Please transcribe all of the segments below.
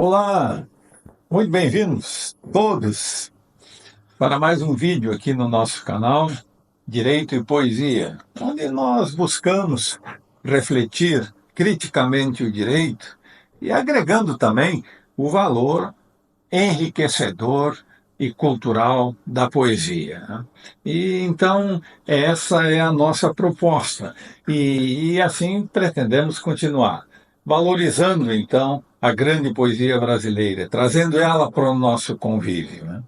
Olá, muito bem-vindos todos para mais um vídeo aqui no nosso canal Direito e Poesia, onde nós buscamos refletir criticamente o direito e agregando também o valor enriquecedor e cultural da poesia, né? E então essa é a nossa proposta e assim pretendemos continuar, valorizando então a grande poesia brasileira, trazendo ela para o nosso convívio, né?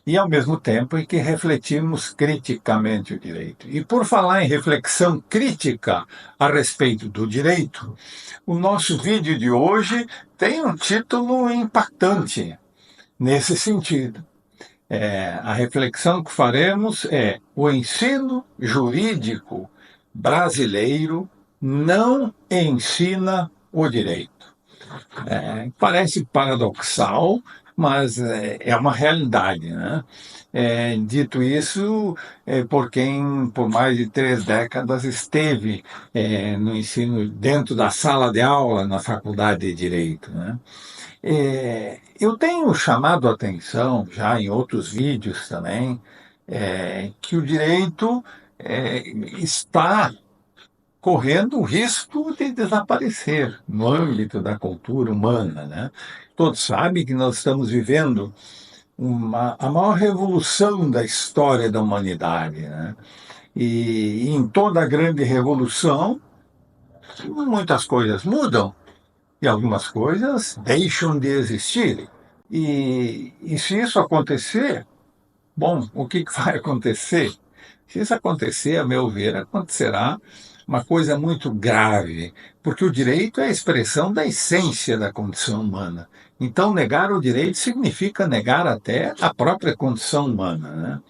E ao mesmo tempo em que refletimos criticamente o direito. E por falar em reflexão crítica a respeito do direito, o nosso vídeo de hoje tem um título impactante nesse sentido. A reflexão que faremos é: o ensino jurídico brasileiro não ensina o direito. Parece paradoxal, mas é uma realidade, né? Dito isso, por quem por mais de 3 décadas esteve no ensino, dentro da sala de aula na Faculdade de Direito, né? Eu tenho chamado a atenção, já em outros vídeos também, que o direito está correndo o risco de desaparecer no âmbito da cultura humana, né? Todos sabem que nós estamos vivendo a maior revolução da história da humanidade, né? E em toda a grande revolução, muitas coisas mudam e algumas coisas deixam de existir. E se isso acontecer, bom, o que vai acontecer? Se isso acontecer, a meu ver, acontecerá uma coisa muito grave, porque o direito é a expressão da essência da condição humana. Então, negar o direito significa negar até a própria condição humana, né?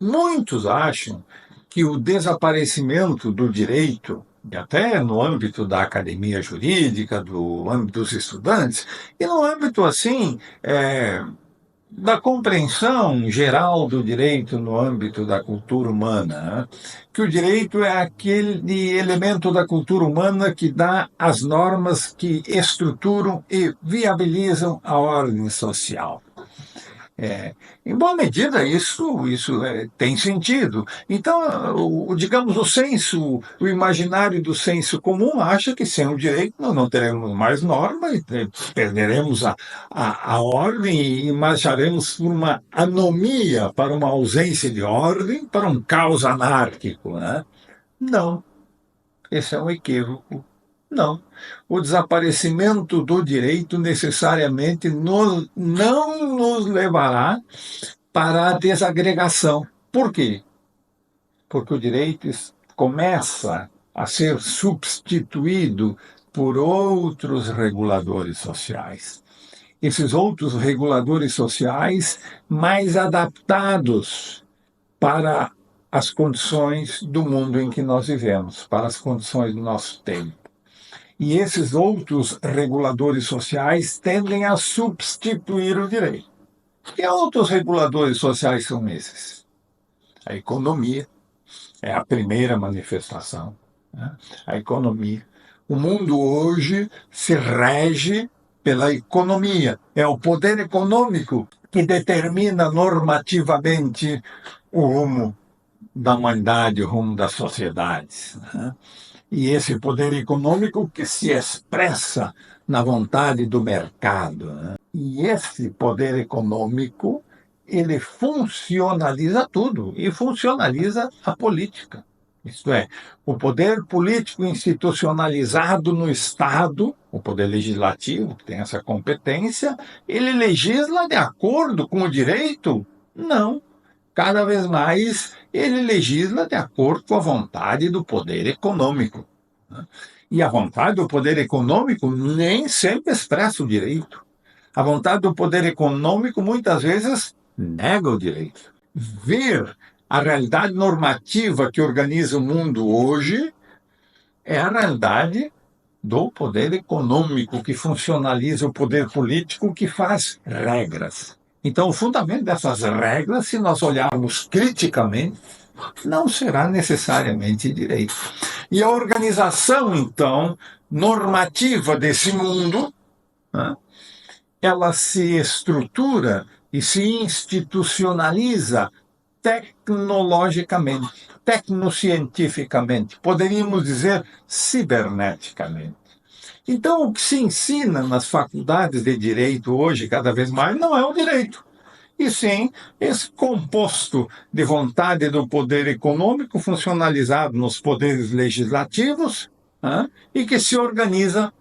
Muitos acham que o desaparecimento do direito, e até no âmbito da academia jurídica, do âmbito dos estudantes, e no âmbito assim da compreensão geral do direito no âmbito da cultura humana, né? Que o direito é aquele elemento da cultura humana que dá as normas que estruturam e viabilizam a ordem social. Em boa medida, isso tem sentido. Então, digamos, o imaginário do senso comum acha que sem o direito nós não teremos mais norma, e perderemos a ordem e marcharemos por uma anomia, para uma ausência de ordem, para um caos anárquico, né? Não, esse é um equívoco. Não. O desaparecimento do direito necessariamente não nos levará para a desagregação. Por quê? Porque o direito começa a ser substituído por outros reguladores sociais. Esses outros reguladores sociais mais adaptados para as condições do mundo em que nós vivemos, para as condições do nosso tempo. E esses outros reguladores sociais tendem a substituir o direito. Que outros reguladores sociais são esses? A economia é a primeira manifestação, né? A economia. O mundo hoje se rege pela economia. É o poder econômico que determina normativamente o rumo da humanidade, o rumo das sociedades, né? E esse poder econômico que se expressa na vontade do mercado, né? E esse poder econômico, ele funcionaliza tudo e funcionaliza a política. Isto é, o poder político institucionalizado no Estado, o poder legislativo, que tem essa competência, ele legisla de acordo com o direito? Não. Cada vez mais ele legisla de acordo com a vontade do poder econômico, né? E a vontade do poder econômico nem sempre expressa o direito. A vontade do poder econômico muitas vezes nega o direito. Ver a realidade normativa que organiza o mundo hoje é a realidade do poder econômico, que funcionaliza o poder político, que faz regras. Então, o fundamento dessas regras, se nós olharmos criticamente, não será necessariamente direito. E a organização, então, normativa desse mundo, né, ela se estrutura e se institucionaliza tecnologicamente, tecnocientificamente, poderíamos dizer ciberneticamente. Então, o que se ensina nas faculdades de direito hoje, cada vez mais, não é o direito, e sim esse composto de vontade do poder econômico funcionalizado nos poderes legislativos, e que se organiza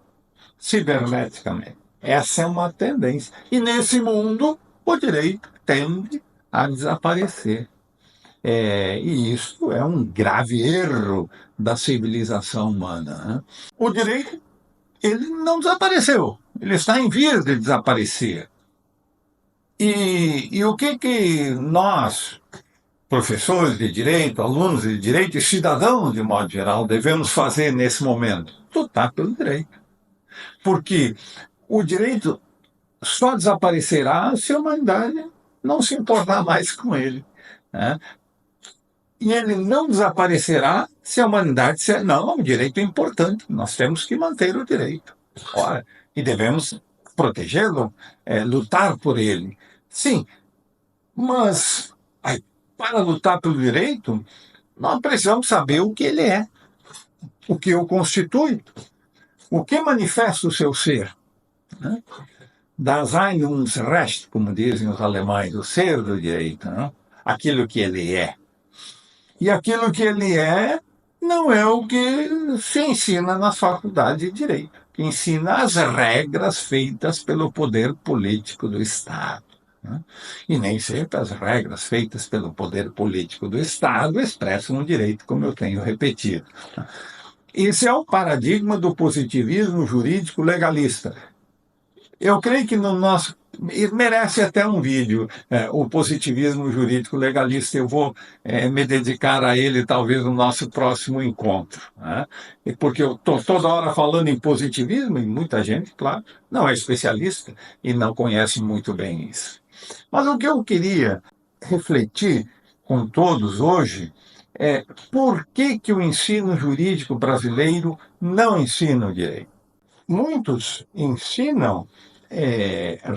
ciberneticamente. Essa é uma tendência. E nesse mundo, o direito tende a desaparecer. E isso é um grave erro da civilização humana. O direito, ele não desapareceu, ele está em vias de desaparecer. E o que nós, professores de direito, alunos de direito e cidadãos de modo geral, devemos fazer nesse momento? Lutar pelo direito. Porque o direito só desaparecerá se a humanidade não se importar mais com ele. Né? E ele não desaparecerá se a humanidade disser, não, o direito é importante, nós temos que manter o direito. Ora, e devemos protegê-lo, lutar por ele. Sim, mas para lutar pelo direito, nós precisamos saber o que ele é, o que o constitui, o que manifesta o seu ser. Né? Das Einungsrecht, como dizem os alemães, o ser do direito, né? Aquilo que ele é. E aquilo que ele é não é o que se ensina na faculdade de direito, que ensina as regras feitas pelo poder político do Estado. Né? E nem sempre as regras feitas pelo poder político do Estado expressam o direito, como eu tenho repetido. Esse é o paradigma do positivismo jurídico legalista. Eu creio que no nosso. Merece até um vídeo, o positivismo jurídico legalista. Eu vou me dedicar a ele, talvez, no nosso próximo encontro. Né? Porque eu estou toda hora falando em positivismo, e muita gente, claro, não é especialista e não conhece muito bem isso. Mas o que eu queria refletir com todos hoje é por que o ensino jurídico brasileiro não ensina o direito. Muitos ensinam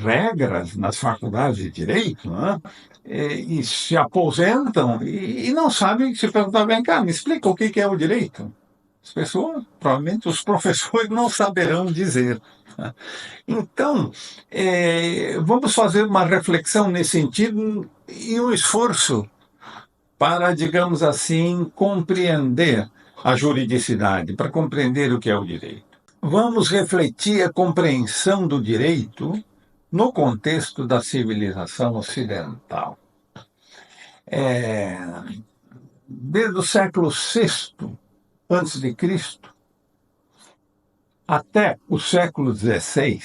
regras nas faculdades de direito, né? E se aposentam e não sabem, se perguntar, vem cá, me explica o que é o direito. As pessoas, provavelmente os professores não saberão dizer. Né? Então, vamos fazer uma reflexão nesse sentido e um esforço para, digamos assim, compreender a juridicidade, para compreender o que é o direito. Vamos refletir a compreensão do direito no contexto da civilização ocidental. Desde o século VI a.C. até o século XVI,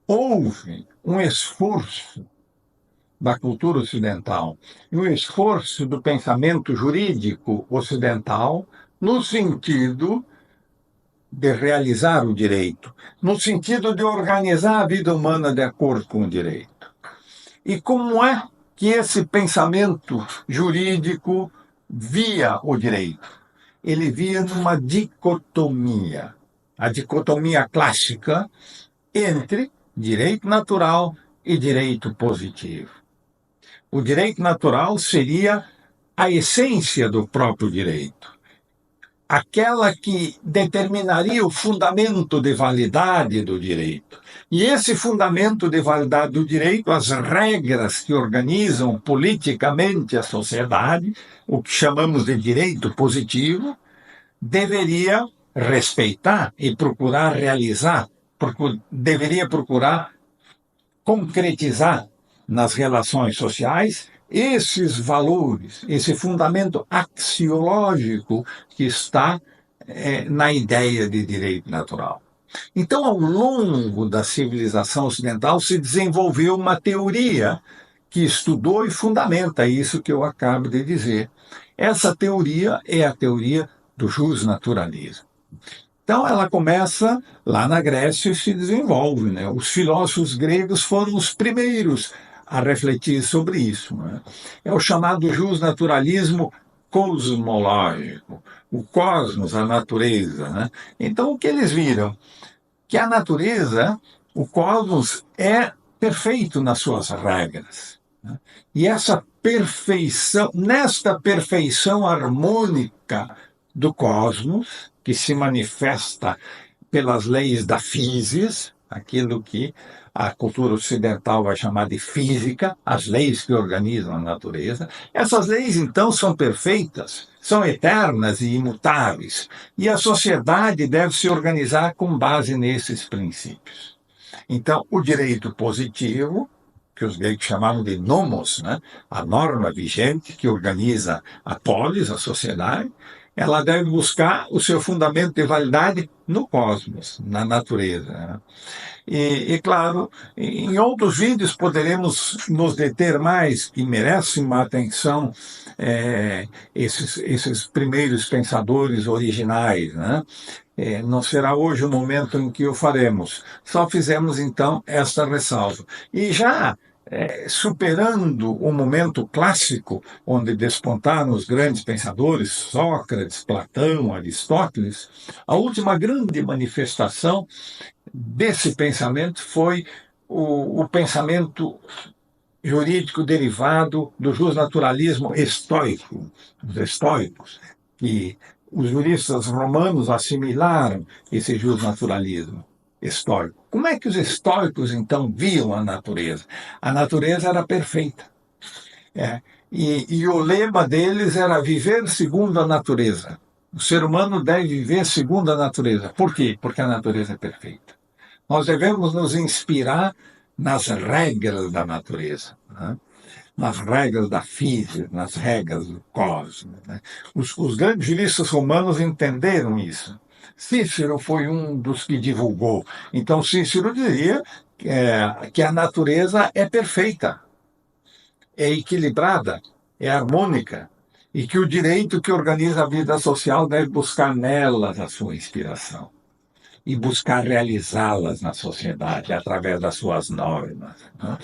houve um esforço da cultura ocidental e um esforço do pensamento jurídico ocidental no sentido de realizar o direito, no sentido de organizar a vida humana de acordo com o direito. E como é que esse pensamento jurídico via o direito? Ele via numa dicotomia, a dicotomia clássica entre direito natural e direito positivo. O direito natural seria a essência do próprio direito, aquela que determinaria o fundamento de validade do direito. E esse fundamento de validade do direito, as regras que organizam politicamente a sociedade, o que chamamos de direito positivo, deveria respeitar e procurar realizar, deveria procurar concretizar nas relações sociais esses valores, esse fundamento axiológico que está na ideia de direito natural. Então, ao longo da civilização ocidental, se desenvolveu uma teoria que estudou e fundamenta isso que eu acabo de dizer. Essa teoria é a teoria do justnaturalismo. Então, ela começa lá na Grécia e se desenvolve. Né? Os filósofos gregos foram os primeiros a refletir sobre isso. Né? É o chamado justnaturalismo cosmológico, o cosmos, a natureza. Né? Então, o que eles viram? Que a natureza, O cosmos é perfeito nas suas regras, né? E essa perfeição, nesta perfeição harmônica do cosmos, que se manifesta pelas leis da physis, aquilo que a cultura ocidental vai chamar de física, as leis que organizam a natureza. Essas leis, então, são perfeitas, são eternas e imutáveis, e a sociedade deve se organizar com base nesses princípios. Então, o direito positivo, que os gregos chamavam de nomos, né? A norma vigente que organiza a polis, a sociedade, ela deve buscar o seu fundamento de validade no cosmos, na natureza, né? Claro, em outros vídeos poderemos nos deter mais, que merecem uma atenção, esses primeiros pensadores originais, né? Não será hoje o momento em que o faremos. Só fizemos, então, esta ressalva. E já superando o momento clássico, onde despontaram os grandes pensadores, Sócrates, Platão, Aristóteles, a última grande manifestação desse pensamento foi o pensamento jurídico derivado do justnaturalismo estoico, os estoicos, que os juristas romanos assimilaram esse justnaturalismo estoico. Como é que os estoicos, então, viam a natureza? A natureza era perfeita. E o lema deles era viver segundo a natureza. O ser humano deve viver segundo a natureza. Por quê? Porque a natureza é perfeita. Nós devemos nos inspirar nas regras da natureza, né? Nas regras da física, nas regras do cosmos, né? Os grandes juristas romanos entenderam isso. Cícero foi um dos que divulgou. Então, Cícero dizia que a natureza é perfeita, é equilibrada, é harmônica, e que o direito que organiza a vida social deve buscar nelas a sua inspiração e buscar realizá-las na sociedade através das suas normas, né?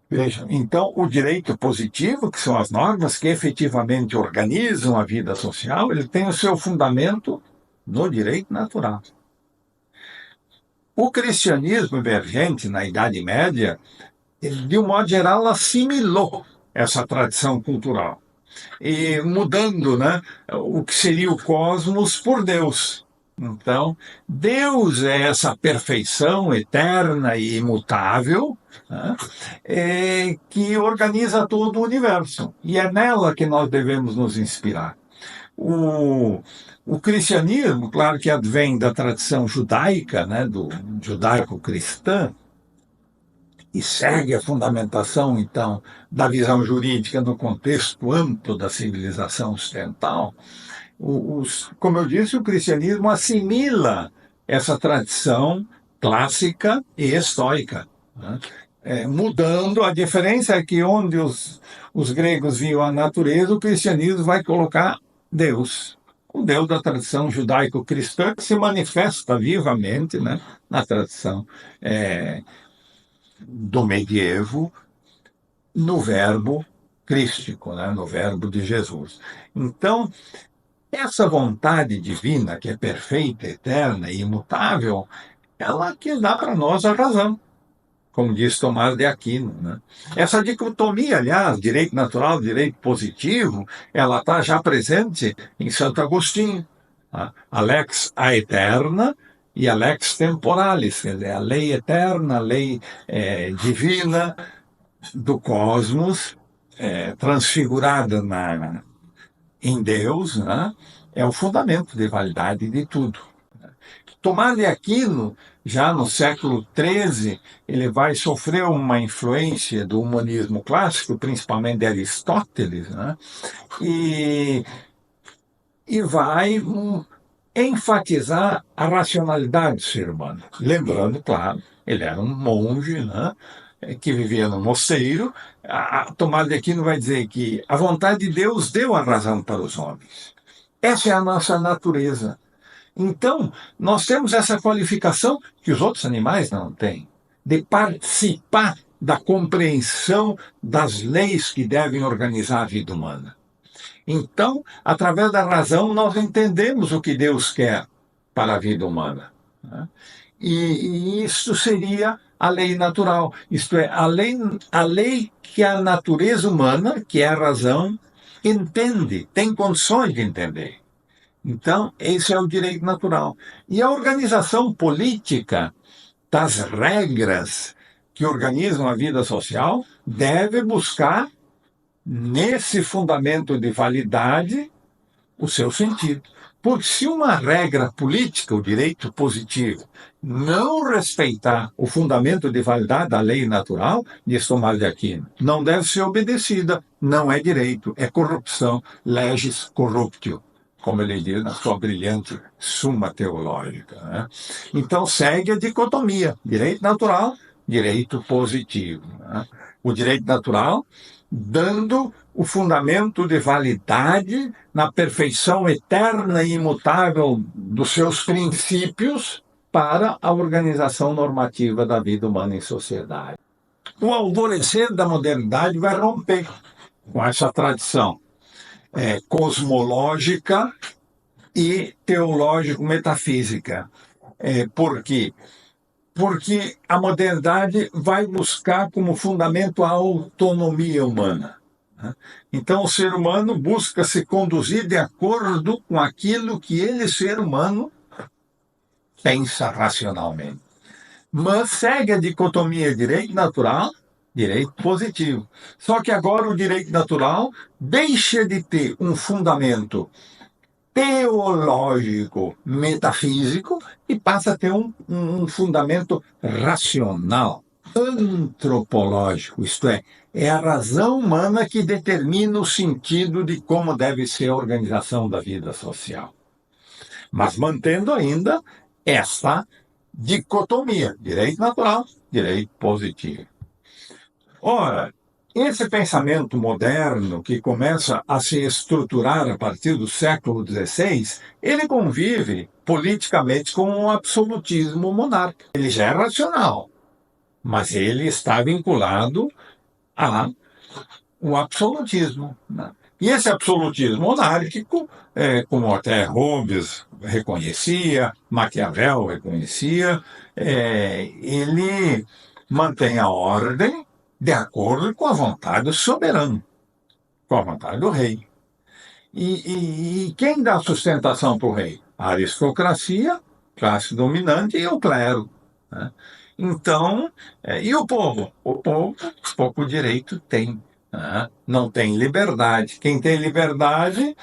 Veja, então, o direito positivo, que são as normas que efetivamente organizam a vida social, ele tem o seu fundamento no direito natural. O cristianismo emergente na Idade Média, ele, de um modo geral, assimilou essa tradição cultural, e mudando, né, o que seria o cosmos por Deus. Então, Deus é essa perfeição eterna e imutável, né, que organiza todo o universo. E é nela que nós devemos nos inspirar. O cristianismo, claro que advém da tradição judaica, né, do judaico-cristã, e segue a fundamentação, então, da visão jurídica no contexto amplo da civilização ocidental. Como eu disse, o cristianismo assimila essa tradição clássica e estoica, né? Mudando, a diferença é que onde os gregos viam a natureza, o cristianismo vai colocar Deus, o Deus da tradição judaico-cristã, que se manifesta vivamente, né, na tradição do medievo, no verbo crístico, né, no verbo de Jesus. Então, essa vontade divina, que é perfeita, eterna e imutável, ela que dá para nós a razão, como diz Tomás de Aquino, né? Essa dicotomia, aliás, direito natural, direito positivo, ela está já presente em Santo Agostinho. Tá? A lex aeterna e a lex temporalis, quer dizer, a lei eterna, a lei divina do cosmos, transfigurada em Deus, né? É o fundamento de validade de tudo. Tomás de Aquino, já no século XIII, ele vai sofrer uma influência do humanismo clássico, principalmente de Aristóteles, né? e vai enfatizar a racionalidade do ser humano. Lembrando, claro, ele era um monge, né, que vivia no mosteiro. Tomás de Aquino vai dizer que a vontade de Deus deu a razão para os homens. Essa é a nossa natureza. Então, nós temos essa qualificação que os outros animais não têm, de participar da compreensão das leis que devem organizar a vida humana. Então, através da razão, nós entendemos o que Deus quer para a vida humana, né? E isso seria a lei natural, isto é, a lei que a natureza humana, que é a razão, entende, tem condições de entender. Então, esse é o direito natural. E a organização política das regras que organizam a vida social deve buscar, nesse fundamento de validade, o seu sentido. Porque se uma regra política, o direito positivo, não respeitar o fundamento de validade da lei natural, diz Tomás de Aquino, não deve ser obedecida, não é direito, é corrupção, legis corruptio, como ele diz na sua brilhante Suma Teológica. Né? Então segue a dicotomia, direito natural, direito positivo. Né? O direito natural dando o fundamento de validade na perfeição eterna e imutável dos seus princípios para a organização normativa da vida humana em sociedade. O alvorecer da modernidade vai romper com essa tradição cosmológica e teológico-metafísica. Por quê? Porque a modernidade vai buscar como fundamento a autonomia humana. Então, o ser humano busca se conduzir de acordo com aquilo que ele, ser humano, pensa racionalmente. Mas segue a dicotomia direito natural, direito positivo. Só que agora o direito natural deixa de ter um fundamento teológico, metafísico, e passa a ter um fundamento racional, antropológico, isto é a razão humana que determina o sentido de como deve ser a organização da vida social. Mas mantendo ainda essa dicotomia, direito natural, direito positivo. Ora, esse pensamento moderno, que começa a se estruturar a partir do século XVI, ele convive politicamente com um absolutismo monárquico. Ele já é racional, mas ele está vinculado ao absolutismo. Né? E esse absolutismo monárquico, como até Hobbes reconhecia, Maquiavel reconhecia, ele mantém a ordem de acordo com a vontade do soberano, com a vontade do rei. E quem dá sustentação para o rei? A aristocracia, classe dominante, e o clero. Né? Então, e o povo? O povo pouco direito tem. Né? Não tem liberdade. Quem tem liberdade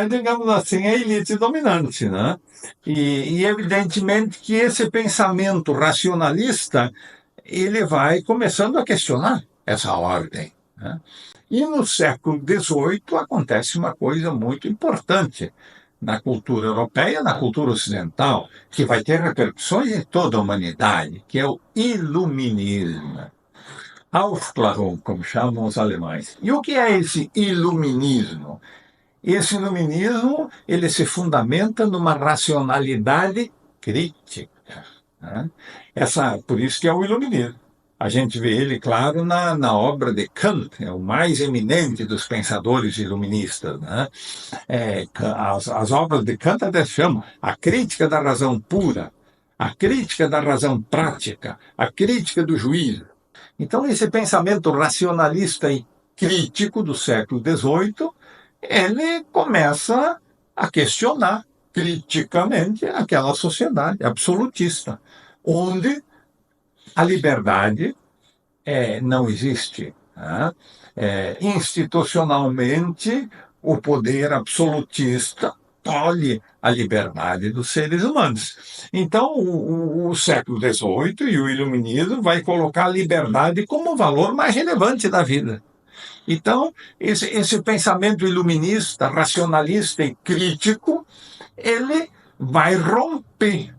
digamos assim, a elite dominante. Né? E evidentemente que esse pensamento racionalista ele vai começando a questionar essa ordem. Né? E no século XVIII acontece uma coisa muito importante na cultura europeia, na cultura ocidental, que vai ter repercussões em toda a humanidade, que é o iluminismo. Aufklärung, como chamam os alemães. E o que é esse iluminismo? Esse iluminismo ele se fundamenta numa racionalidade crítica. Né? Por isso que é o iluminismo. A gente vê ele, claro, na obra de Kant, é o mais eminente dos pensadores iluministas. Né? As obras de Kant até chamam a crítica da razão pura, a crítica da razão prática, a crítica do juízo. Então, esse pensamento racionalista e crítico do século XVIII, ele começa a questionar criticamente aquela sociedade absolutista, onde a liberdade não existe. Né? Institucionalmente, o poder absolutista tolhe a liberdade dos seres humanos. Então, o século XVIII e o iluminismo vai colocar a liberdade como o valor mais relevante da vida. Então, esse pensamento iluminista, racionalista e crítico, ele vai romper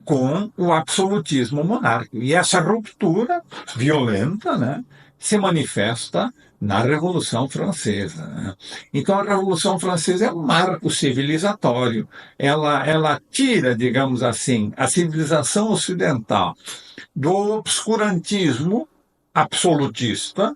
com o absolutismo monárquico. E essa ruptura violenta, né, se manifesta na Revolução Francesa. Né? Então, a Revolução Francesa é um marco civilizatório. Ela tira, digamos assim, a civilização ocidental do obscurantismo absolutista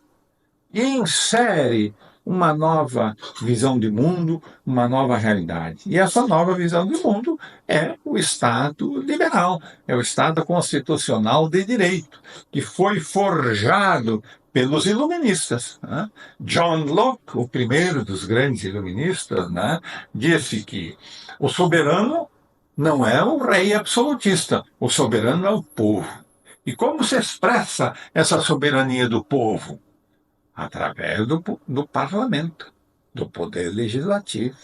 e insere uma nova visão de mundo, uma nova realidade. E essa nova visão de mundo é o Estado liberal, é o Estado constitucional de direito, que foi forjado pelos iluministas, né? John Locke, o primeiro dos grandes iluministas, né, disse que o soberano não é o rei absolutista, o soberano é o povo. E como se expressa essa soberania do povo? Através do parlamento, do poder legislativo.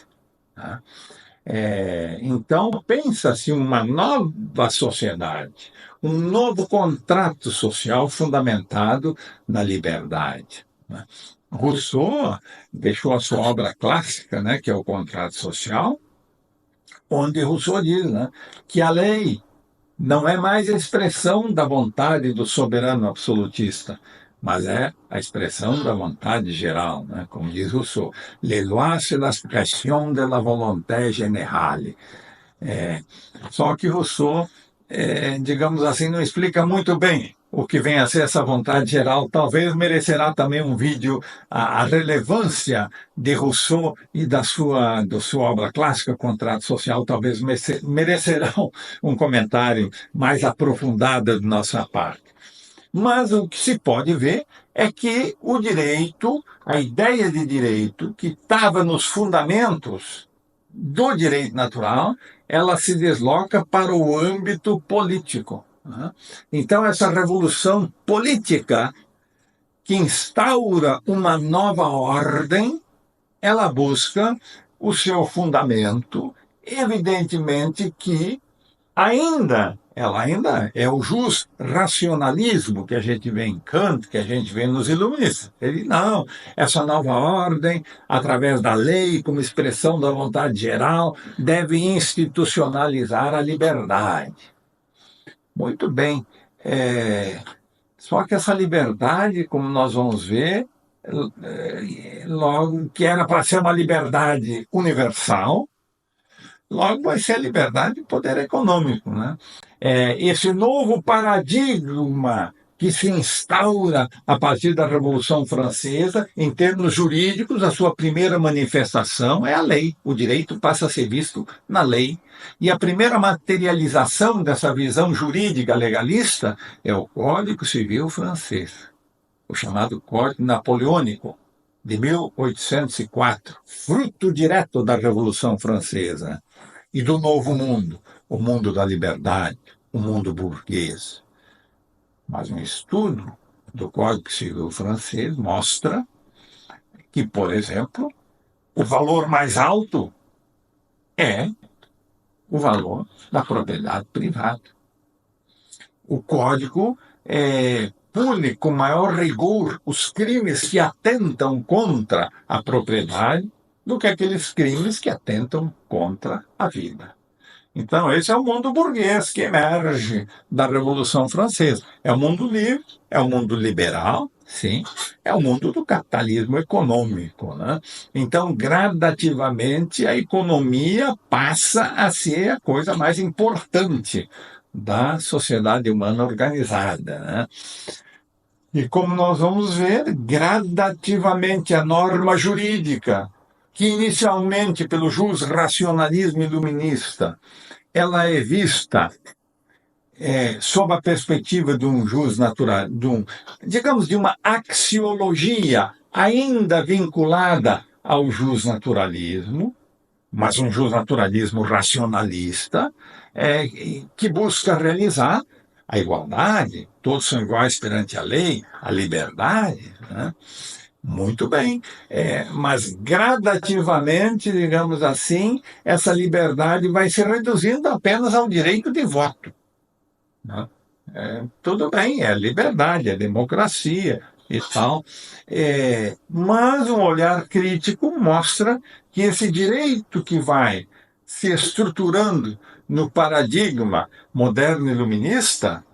Né? Então, pensa-se uma nova sociedade, um novo contrato social fundamentado na liberdade. Né? Rousseau deixou a sua obra clássica, né, que é o Contrato Social, onde Rousseau diz, né, que a lei não é mais a expressão da vontade do soberano absolutista, mas é a expressão da vontade geral, né? Como diz Rousseau, les lois c'est l'expression de la volonté générale. Só que Rousseau, digamos assim, não explica muito bem o que vem a ser essa vontade geral. Talvez merecerá também um vídeo a relevância de Rousseau e da sua obra clássica, Contrato Social, talvez merecerão um comentário mais aprofundado de nossa parte. Mas o que se pode ver é que o direito, a ideia de direito que estava nos fundamentos do direito natural, ela se desloca para o âmbito político. Né? Então, essa revolução política que instaura uma nova ordem, ela busca o seu fundamento, evidentemente que ela ainda é o jus racionalismo que a gente vê em Kant, que a gente vê nos iluministas. Ele, não, essa nova ordem, através da lei, como expressão da vontade geral, deve institucionalizar a liberdade. Muito bem. Só que essa liberdade, como nós vamos ver, logo que era para ser uma liberdade universal, logo vai ser a liberdade e poder econômico. Né? Esse novo paradigma que se instaura a partir da Revolução Francesa, em termos jurídicos, a sua primeira manifestação é a lei. O direito passa a ser visto na lei. E a primeira materialização dessa visão jurídica legalista é o Código Civil francês, o chamado Código Napoleônico, de 1804, fruto direto da Revolução Francesa e do Novo Mundo, o mundo da liberdade, o mundo burguês. Mas um estudo do Código Civil francês mostra que, por exemplo, o valor mais alto é o valor da propriedade privada. O Código pune com maior rigor os crimes que atentam contra a propriedade do que aqueles crimes que atentam contra a vida. Então, esse é o mundo burguês que emerge da Revolução Francesa. É o mundo livre, é o mundo liberal, sim, é o mundo do capitalismo econômico. Né? Então, gradativamente, a economia passa a ser a coisa mais importante da sociedade humana organizada. Né? E como nós vamos ver, gradativamente a norma jurídica, que inicialmente pelo jus racionalismo iluminista, ela é vista sob a perspectiva de um jus natural, digamos, de uma axiologia ainda vinculada ao jus naturalismo, mas um jus naturalismo racionalista, que busca realizar a igualdade, todos são iguais perante a lei, a liberdade, né? Muito bem, mas gradativamente, digamos assim, essa liberdade vai se reduzindo apenas ao direito de voto. Né? Tudo bem, é liberdade, é democracia e tal, mas um olhar crítico mostra que esse direito que vai se estruturando no paradigma moderno iluminista,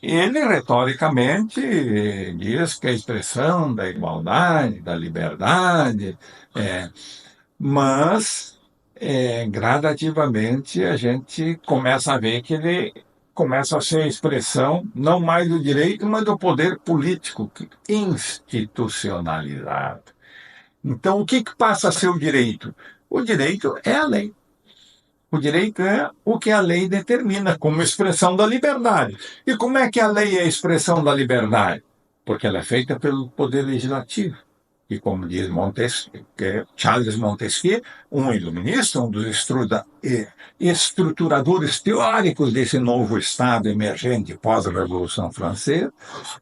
ele, retoricamente, diz que é a expressão da igualdade, da liberdade, mas, gradativamente, a gente começa a ver que ele começa a ser a expressão não mais do direito, mas do poder político institucionalizado. Então, o que passa a ser o direito? O direito é a lei. O direito é o que a lei determina como expressão da liberdade. E como é que a lei é a expressão da liberdade? Porque ela é feita pelo poder legislativo. E como diz Montesquieu, Charles Montesquieu, um iluminista, um dos estruturadores teóricos desse novo Estado emergente pós-Revolução Francesa,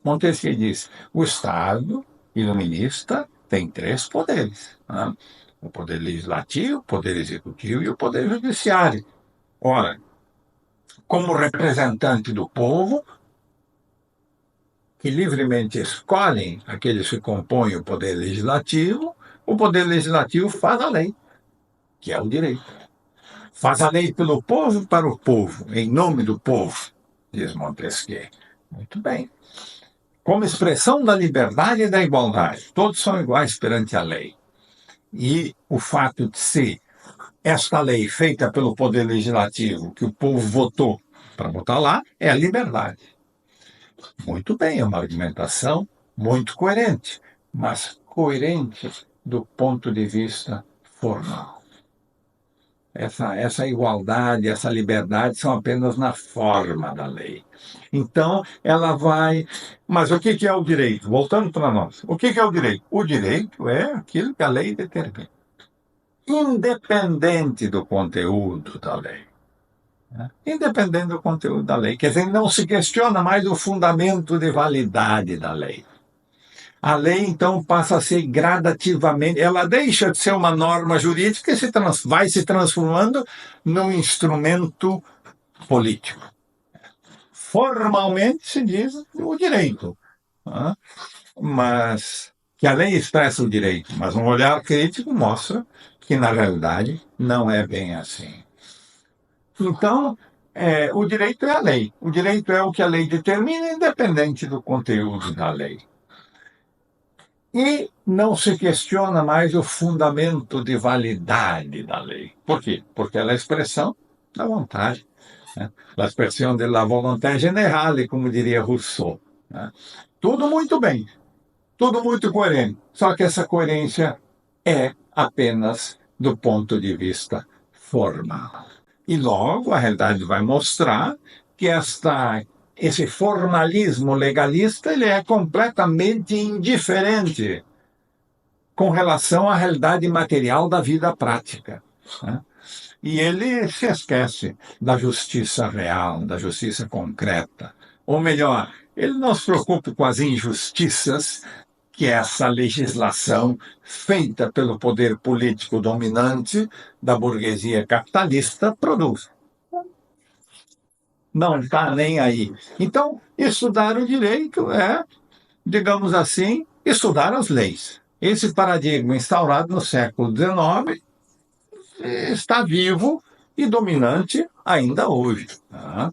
Montesquieu diz: o Estado iluminista tem três poderes, né? O poder legislativo, o poder executivo e o poder judiciário. Ora, como representante do povo, que livremente escolhem aqueles que compõem o poder legislativo faz a lei, que é o direito. Faz a lei pelo povo e para o povo, em nome do povo, diz Montesquieu. Muito bem. Como expressão da liberdade e da igualdade, todos são iguais perante a lei. E o fato de ser esta lei feita pelo poder legislativo, que o povo votou para botar lá, é a liberdade. Muito bem, é uma argumentação muito coerente, mas coerente do ponto de vista formal. Essa igualdade, essa liberdade são apenas na forma da lei. Então, ela vai. Mas o que é o direito? Voltando para nós. O que é o direito? O direito é aquilo que a lei determina, independente do conteúdo da lei. Independente do conteúdo da lei. Quer dizer, não se questiona mais o fundamento de validade da lei. A lei, então, passa a ser gradativamente, ela deixa de ser uma norma jurídica e vai se transformando num instrumento político. Formalmente se diz o direito, né? Mas que a lei expressa o direito, mas um olhar crítico mostra que, na realidade, não é bem assim. Então, o direito é a lei. O direito é o que a lei determina, independente do conteúdo da lei. E não se questiona mais o fundamento de validade da lei. Por quê? Porque ela é a expressão da vontade. Né? A expressão de la volonté générale, como diria Rousseau. Né? Tudo muito bem, tudo muito coerente. Só que essa coerência é apenas do ponto de vista formal. E logo a realidade vai mostrar que esse formalismo legalista ele é completamente indiferente com relação à realidade material da vida prática. Né? E ele se esquece da justiça real, da justiça concreta. Ou melhor, ele não se preocupa com as injustiças que essa legislação feita pelo poder político dominante da burguesia capitalista produz. Não está nem aí. Então, estudar o direito é, digamos assim, estudar as leis. Esse paradigma instaurado no século XIX está vivo e dominante ainda hoje. Tá?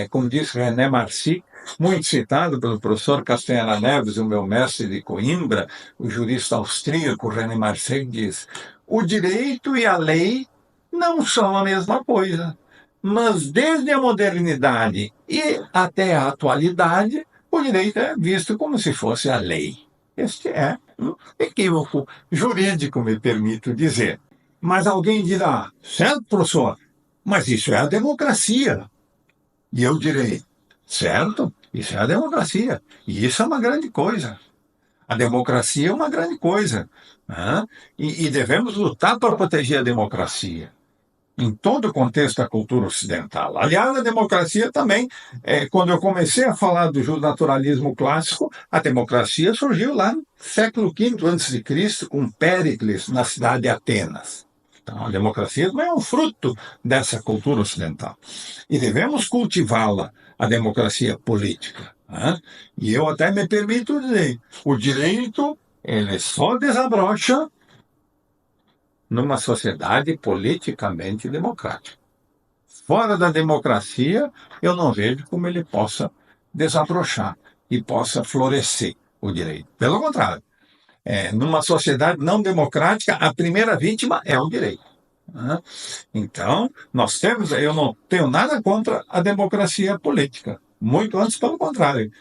Como disse René Marcy, muito citado pelo professor Castanheira Neves, o meu mestre de Coimbra, o jurista austríaco René Marcy diz: o direito e a lei não são a mesma coisa, mas desde a modernidade e até a atualidade, o direito é visto como se fosse a lei. Este é um equívoco jurídico, me permito dizer. Mas alguém dirá, certo, professor, mas isso é a democracia. E eu direi, certo, isso é a democracia. E isso é uma grande coisa. A democracia é uma grande coisa. Né? E devemos lutar para proteger a democracia em todo o contexto da cultura ocidental. Aliás, a democracia também, quando eu comecei a falar do naturalismo clássico, a democracia surgiu lá no século V a.C., com Péricles, na cidade de Atenas. Então, a democracia também é um fruto dessa cultura ocidental. E devemos cultivá-la, a democracia política. Né? E eu até me permito dizer, o direito ele só desabrocha numa sociedade politicamente democrática. Fora da democracia, eu não vejo como ele possa desabrochar e possa florescer o direito. Pelo contrário, numa sociedade não democrática, a primeira vítima é o direito. Né? Então, eu não tenho nada contra a democracia política, muito antes pelo contrário.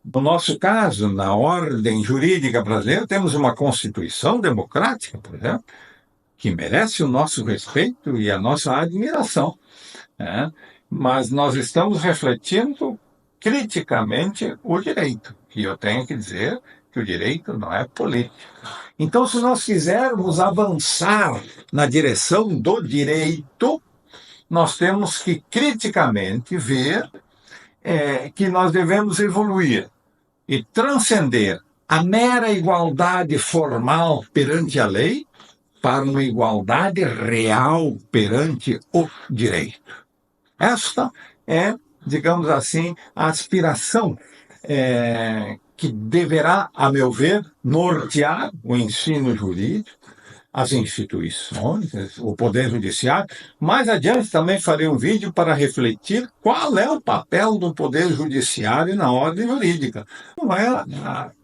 No nosso caso, na ordem jurídica brasileira, temos uma Constituição democrática, por exemplo, que merece o nosso respeito e a nossa admiração, né? Mas nós estamos refletindo criticamente o direito. E eu tenho que dizer que o direito não é político. Então, se nós quisermos avançar na direção do direito, nós temos que criticamente ver que nós devemos evoluir e transcender a mera igualdade formal perante a lei para uma igualdade real perante o direito. Esta é, digamos assim, a aspiração que deverá, a meu ver, nortear o ensino jurídico, as instituições, o Poder Judiciário. Mais adiante também farei um vídeo para refletir qual é o papel do Poder Judiciário na ordem jurídica. Não é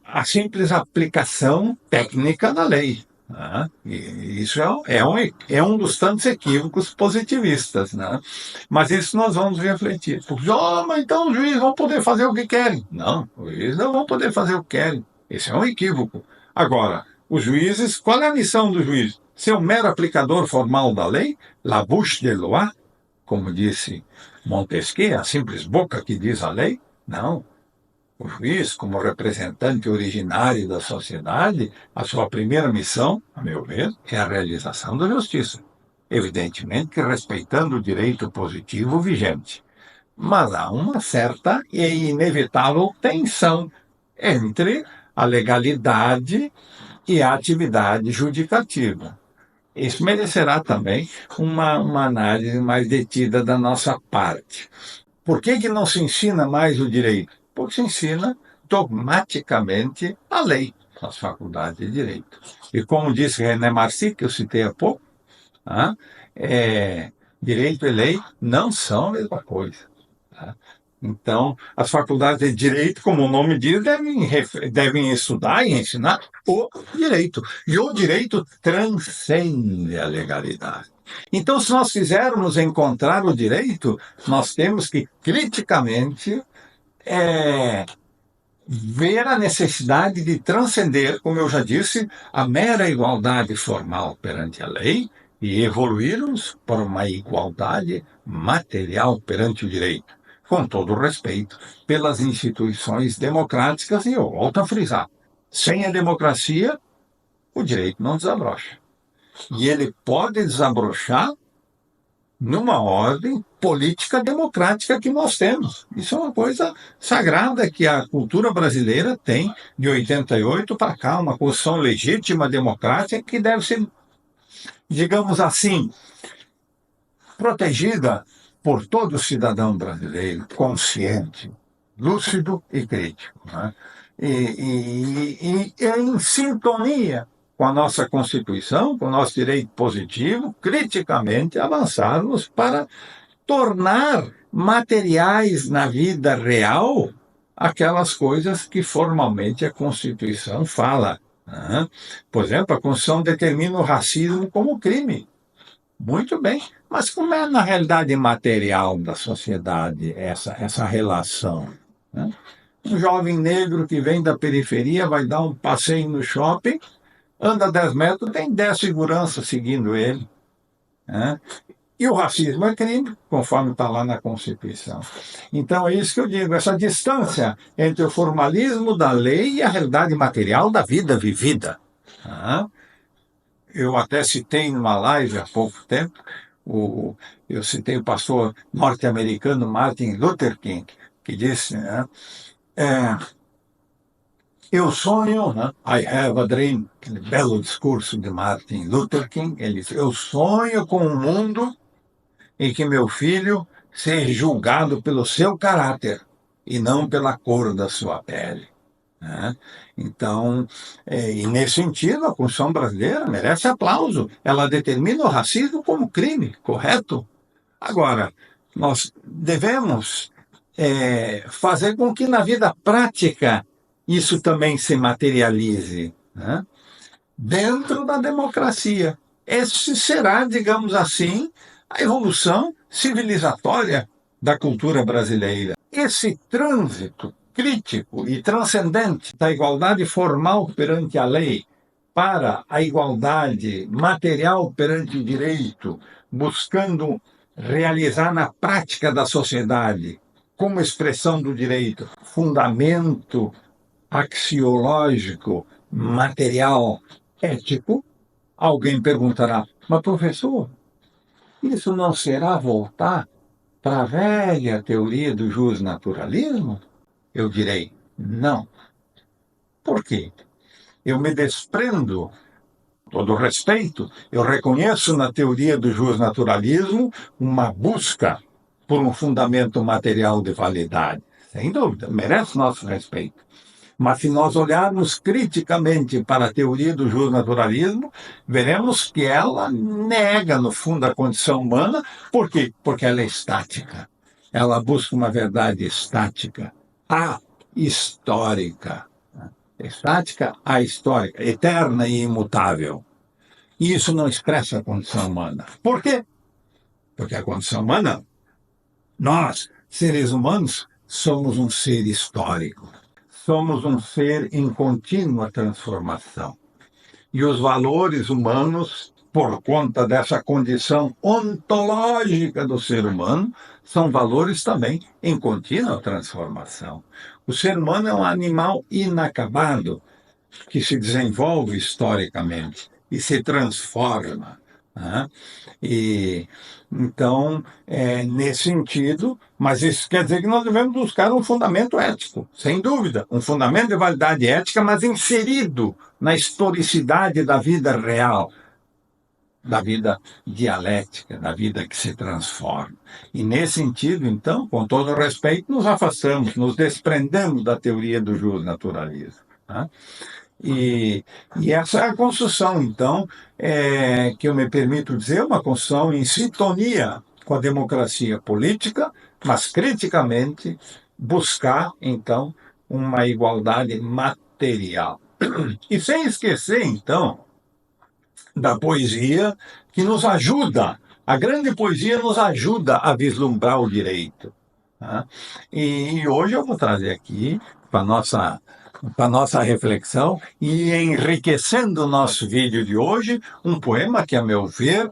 a simples aplicação técnica da lei. Né? E isso é um dos tantos equívocos positivistas. Né? Mas isso nós vamos refletir. Porque, mas então os juízes vão poder fazer o que querem. Não, os juízes não vão poder fazer o que querem. Esse é um equívoco. Agora, os juízes, qual é a missão do juiz? Ser um mero aplicador formal da lei, la bouche de loi, como disse Montesquieu, a simples boca que diz a lei? Não. O juiz, como representante originário da sociedade, a sua primeira missão, a meu ver, é a realização da justiça. Evidentemente que respeitando o direito positivo vigente. Mas há uma certa e inevitável tensão entre a legalidade e a atividade judicativa. Isso merecerá também uma análise mais detida da nossa parte. Por que não se ensina mais o direito? Porque se ensina dogmaticamente a lei nas faculdades de direito. E como disse René Marcy, que eu citei há pouco, direito e lei não são a mesma coisa. Tá? Então, as faculdades de direito, como o nome diz, devem estudar e ensinar o direito. E o direito transcende a legalidade. Então, se nós quisermos encontrar o direito, nós temos que criticamente ver a necessidade de transcender, como eu já disse, a mera igualdade formal perante a lei e evoluirmos para uma igualdade material perante o direito, com todo o respeito pelas instituições democráticas, e eu volto a frisar, sem a democracia, o direito não desabrocha. E ele pode desabrochar numa ordem política democrática que nós temos. Isso é uma coisa sagrada que a cultura brasileira tem de 88 para cá, uma Constituição legítima, democrática, que deve ser, digamos assim, protegida por todo cidadão brasileiro, consciente, lúcido e crítico. Né? E em sintonia com a nossa Constituição, com o nosso direito positivo, criticamente avançarmos para tornar materiais na vida real aquelas coisas que formalmente a Constituição fala. Né? Por exemplo, a Constituição determina o racismo como crime. Muito bem, mas como é na realidade material da sociedade essa relação? Né? Um jovem negro que vem da periferia vai dar um passeio no shopping, anda 10 metros, tem 10 seguranças seguindo ele. Né? E o racismo é crime, conforme está lá na Constituição. Então é isso que eu digo, essa distância entre o formalismo da lei e a realidade material da vida vivida. Eu até citei numa live há pouco tempo, eu citei o pastor norte-americano Martin Luther King, que disse, eu sonho, né? I have a dream, aquele belo discurso de Martin Luther King, ele disse, eu sonho com um mundo em que meu filho seja julgado pelo seu caráter e não pela cor da sua pele. Né? Então, e nesse sentido, a Constituição brasileira merece aplauso. Ela determina o racismo como crime, correto? Agora, nós devemos fazer com que na vida prática isso também se materialize, né? Dentro da democracia. Esse será, digamos assim, a evolução civilizatória da cultura brasileira. Esse trânsito crítico e transcendente da igualdade formal perante a lei para a igualdade material perante o direito, buscando realizar na prática da sociedade, como expressão do direito, fundamento axiológico, material, ético, alguém perguntará, mas professor, isso não será voltar para a velha teoria do justnaturalismo? Eu direi, não. Por quê? Eu me desprendo, todo respeito, eu reconheço na teoria do justnaturalismo uma busca por um fundamento material de validade. Sem dúvida, merece nosso respeito. Mas se nós olharmos criticamente para a teoria do justnaturalismo, veremos que ela nega, no fundo, a condição humana. Por quê? Porque ela é estática. Ela busca uma verdade estática, ahistórica. Estática, ahistórica, eterna e imutável. E isso não expressa a condição humana. Por quê? Porque a condição humana, nós, seres humanos, somos um ser histórico. Somos um ser em contínua transformação. E os valores humanos, por conta dessa condição ontológica do ser humano, são valores também em contínua transformação. O ser humano é um animal inacabado, que se desenvolve historicamente e se transforma. Né? E então, nesse sentido, mas isso quer dizer que nós devemos buscar um fundamento ético, sem dúvida, um fundamento de validade ética, mas inserido na historicidade da vida real, da vida dialética, da vida que se transforma. E nesse sentido, então, com todo respeito, nos afastamos, nos desprendemos da teoria do justnaturalismo. Né? E essa é a construção, então, que eu me permito dizer, uma construção em sintonia com a democracia política, mas criticamente buscar, então, uma igualdade material. E sem esquecer, então, da poesia que nos ajuda, a grande poesia nos ajuda a vislumbrar o direito. Tá? E hoje eu vou trazer aqui para a nossa reflexão e enriquecendo o nosso vídeo de hoje, um poema que, a meu ver,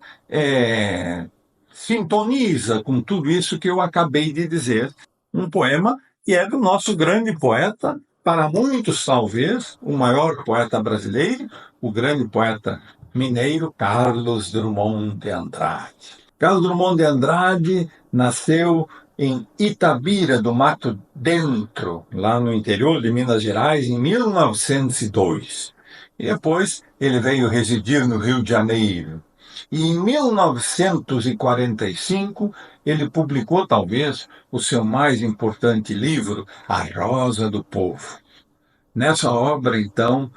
sintoniza com tudo isso que eu acabei de dizer. Um poema que é do nosso grande poeta, para muitos talvez, o maior poeta brasileiro, o grande poeta mineiro Carlos Drummond de Andrade. Carlos Drummond de Andrade nasceu em Itabira do Mato Dentro, lá no interior de Minas Gerais, em 1902. E depois ele veio residir no Rio de Janeiro. E em 1945 ele publicou talvez o seu mais importante livro, A Rosa do Povo. Nessa obra, então,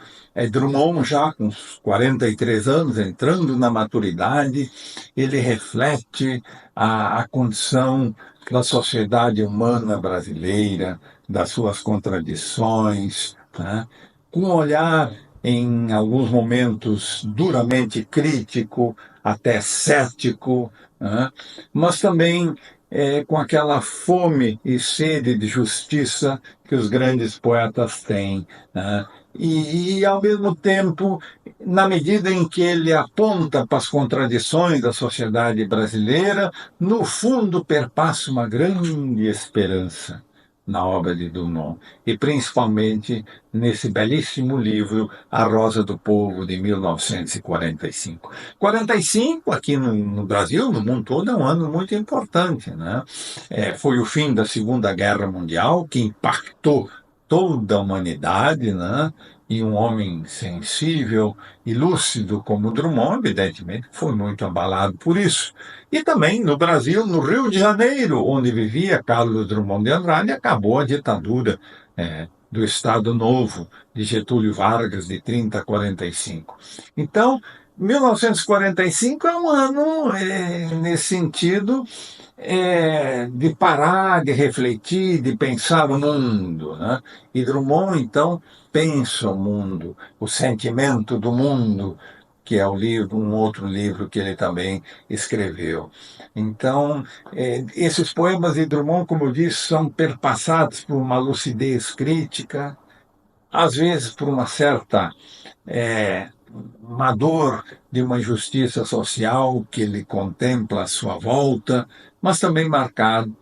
Drummond, já com uns 43 anos, entrando na maturidade, ele reflete a condição da sociedade humana brasileira, das suas contradições, né? Com um olhar, em alguns momentos, duramente crítico, até cético, né? Mas também com aquela fome e sede de justiça que os grandes poetas têm. Né? Ao mesmo tempo, na medida em que ele aponta para as contradições da sociedade brasileira, no fundo perpassa uma grande esperança na obra de Drummond, e principalmente nesse belíssimo livro A Rosa do Povo, de 1945. 45, aqui no Brasil, no mundo todo, é um ano muito importante. Né? Foi o fim da Segunda Guerra Mundial, que impactou toda a humanidade, né? E um homem sensível e lúcido como Drummond, evidentemente, foi muito abalado por isso. E também no Brasil, no Rio de Janeiro, onde vivia Carlos Drummond de Andrade, acabou a ditadura do Estado Novo, de Getúlio Vargas, de 30 a 45. Então, 1945 é um ano, nesse sentido, de parar, de refletir, de pensar o mundo. Né? E Drummond, então, pensa o mundo, o sentimento do mundo, que é um outro livro que ele também escreveu. Então, esses poemas de Drummond, como eu disse, são perpassados por uma lucidez crítica, às vezes por uma certa uma dor de uma injustiça social que ele contempla à sua volta, mas também marcado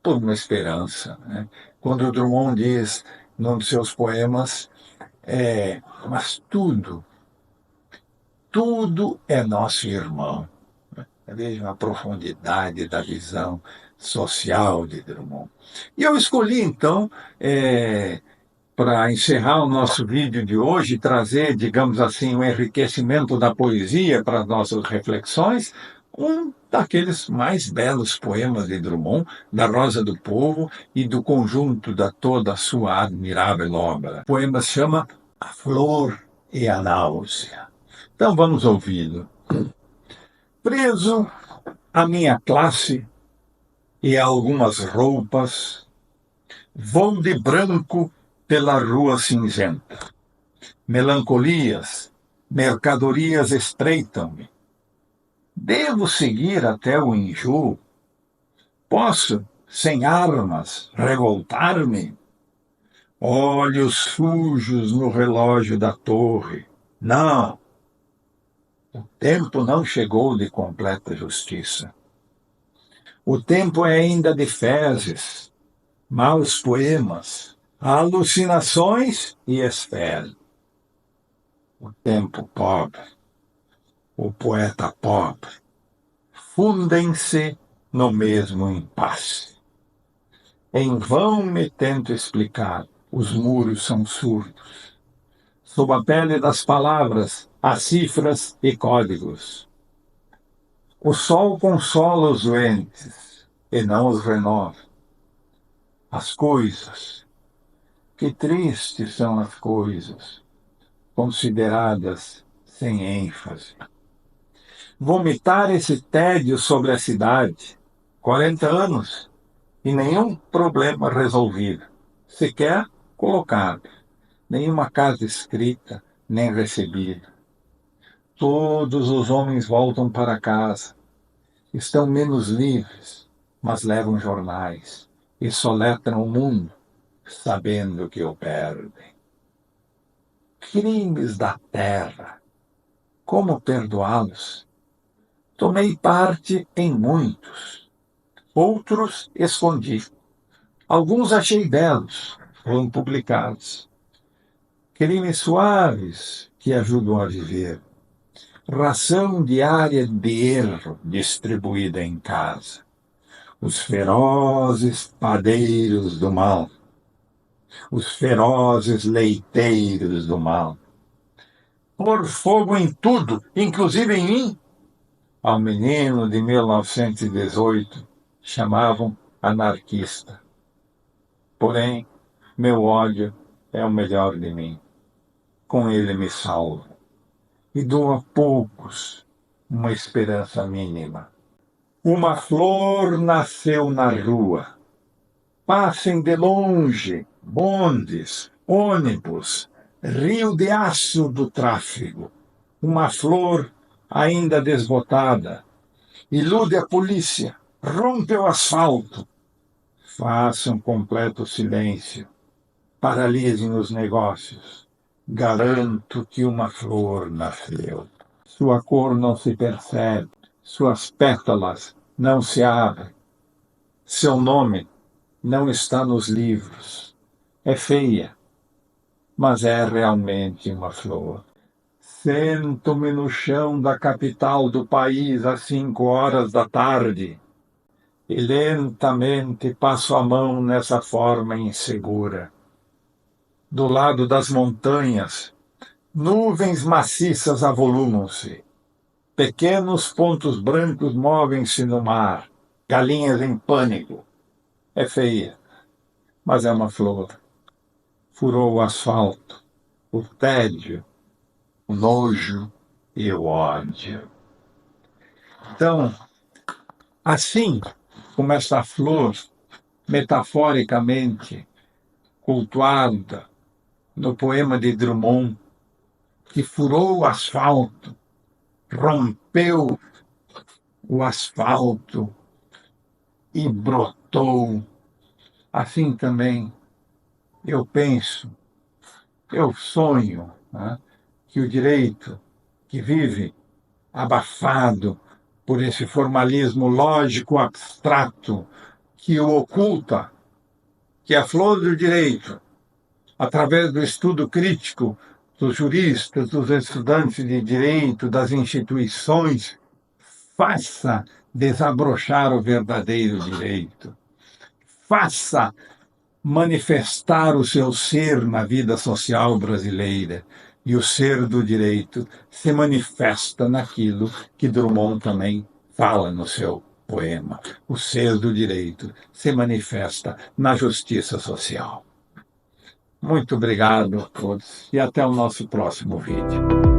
por uma esperança, né? Quando Drummond diz, num de seus poemas, mas tudo é nosso irmão. Veja a profundidade da visão social de Drummond. E eu escolhi, então, para encerrar o nosso vídeo de hoje, trazer, digamos assim, o enriquecimento da poesia para as nossas reflexões, um daqueles mais belos poemas de Drummond, da Rosa do Povo e do conjunto da toda a sua admirável obra. O poema se chama A Flor e a Náusea. Então vamos ouvi-lo. Preso à minha classe e a algumas roupas, vou de branco pela rua cinzenta. Melancolias, mercadorias estreitam-me. Devo seguir até o enjoo? Posso, sem armas, revoltar-me? Olhos sujos no relógio da torre. Não, o tempo não chegou de completa justiça. O tempo é ainda de fezes, maus poemas, alucinações e espera. O tempo pobre, o poeta pobre, fundem-se no mesmo impasse. Em vão me tento explicar, os muros são surdos. Sob a pele das palavras, há cifras e códigos. O sol consola os doentes e não os renova. As coisas, que tristes são as coisas, consideradas sem ênfase. Vomitar esse tédio sobre a cidade, 40 anos, e nenhum problema resolvido, sequer colocado, nenhuma carta escrita, nem recebida. Todos os homens voltam para casa, estão menos livres, mas levam jornais e soletram o mundo, sabendo que o perdem. Crimes da terra, como perdoá-los? Tomei parte em muitos, outros escondi. Alguns achei belos, foram publicados. Crimes suaves que ajudam a viver. Ração diária de erro distribuída em casa. Os ferozes padeiros do mal. Os ferozes leiteiros do mal. Pôr fogo em tudo, inclusive em mim. Ao menino de 1918 chamavam anarquista. Porém, meu ódio é o melhor de mim. Com ele me salvo. E dou a poucos uma esperança mínima. Uma flor nasceu na rua. Passem de longe bondes, ônibus, rio de aço do tráfego. Uma flor ainda desbotada. Ilude a polícia, rompe o asfalto. Façam completo silêncio. Paralisem os negócios. Garanto que uma flor nasceu. Sua cor não se percebe, suas pétalas não se abrem. Seu nome não está nos livros. É feia, mas é realmente uma flor. Sento-me no chão da capital do país às 5 horas da tarde e lentamente passo a mão nessa forma insegura. Do lado das montanhas, nuvens maciças avolumam-se. Pequenos pontos brancos movem-se no mar. Galinhas em pânico. É feia, mas é uma flor. Furou o asfalto, o tédio, o nojo e o ódio. Então, assim como esta flor, metaforicamente cultuada no poema de Drummond, que furou o asfalto, rompeu o asfalto e brotou. Assim também eu penso, eu sonho, né, que o direito que vive abafado por esse formalismo lógico abstrato que o oculta, que a flor do direito, através do estudo crítico dos juristas, dos estudantes de direito, das instituições, faça desabrochar o verdadeiro direito, faça manifestar o seu ser na vida social brasileira. E o ser do direito se manifesta naquilo que Drummond também fala no seu poema. O ser do direito se manifesta na justiça social. Muito obrigado a todos e até o nosso próximo vídeo.